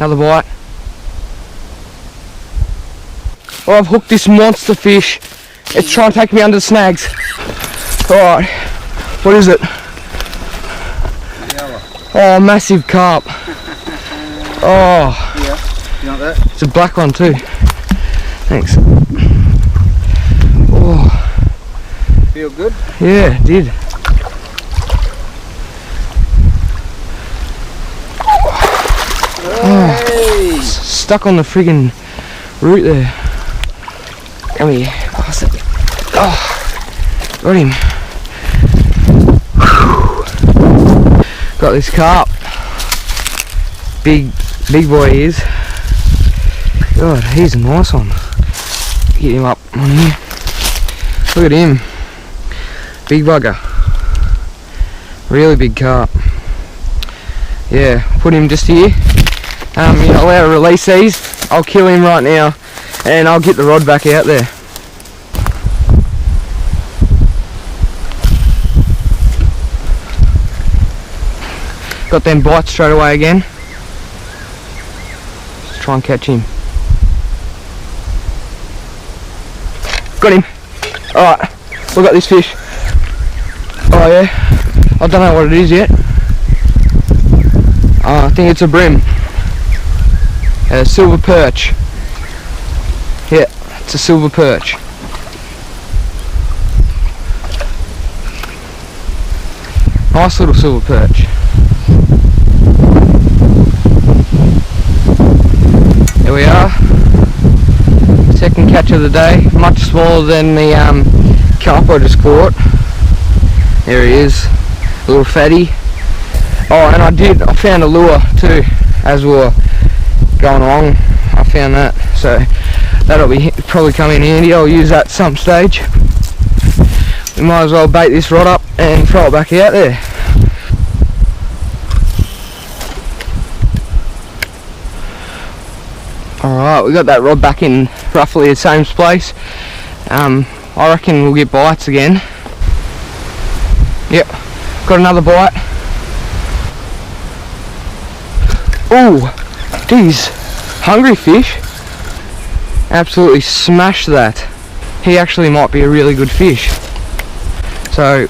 Another bite. Oh, I've hooked this monster fish. It's trying to take me under the snags. Alright, what is it? Oh, massive carp. Oh, yeah, you want that? It's a black one too. Thanks. Oh, Feel good? yeah, it did. Hey! Stuck on the friggin' root there. Come here. Oh, got him. Got this carp. Big boy he is. God, he's a nice one. Get him up on here. Look at him. Big bugger. Really big carp. Yeah, put him just here. You're not allowed to release these. I'll kill him right now and I'll get the rod back out there. Got them bites straight away again. Let's try and catch him. Got him. Alright, we got this fish. Oh yeah, I don't know what it is yet. I think it's a brim. A silver perch. Yeah, it's a silver perch. Nice little silver perch. There we are. Second catch of the day. Much smaller than the carp I just caught. There he is. A little fatty. Oh, and I found a lure too as we were going along. I found that, so that'll be probably come in handy. I'll use that at some stage. We might as well bait this rod up and throw it back out there. Alright, we got that rod back in roughly the same place. I reckon we'll get bites again. Yep, got another bite. Oh, geez, hungry fish. Absolutely smashed that. He actually might be a really good fish. So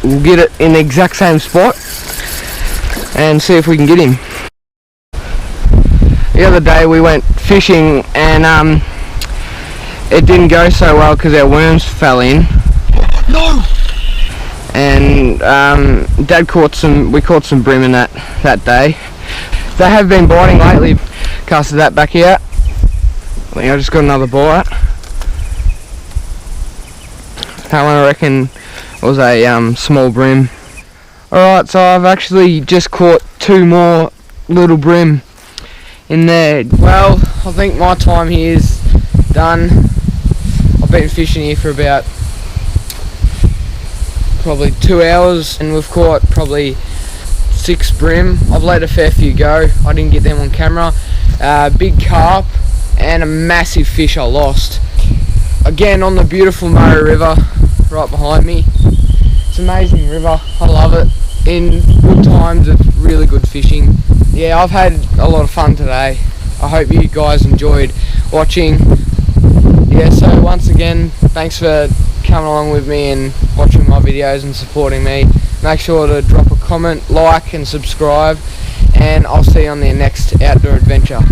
we'll get it in the exact same spot and see if we can get him. The other day we went fishing and it didn't go so well because our worms fell in. No! And Dad caught we caught some brim in that day. They have been biting lately. Casted that back out. I think I just got another bite. That one I reckon was a small brim. Alright, so I've actually just caught two more little brim in there. Well, I think my time here is done. I've been fishing here for about probably 2 hours and we've caught probably 6 brim. I've let a fair few go. I didn't get them on camera. Big carp and a massive fish I lost. Again on the beautiful Murray River right behind me. It's an amazing river. I love it. In good times it's really good fishing. Yeah, I've had a lot of fun today. I hope you guys enjoyed watching. Yeah, so once again, thanks for coming along with me and watching my videos and supporting me. Make sure to drop a comment, like and subscribe, and I'll see you on the next outdoor adventure.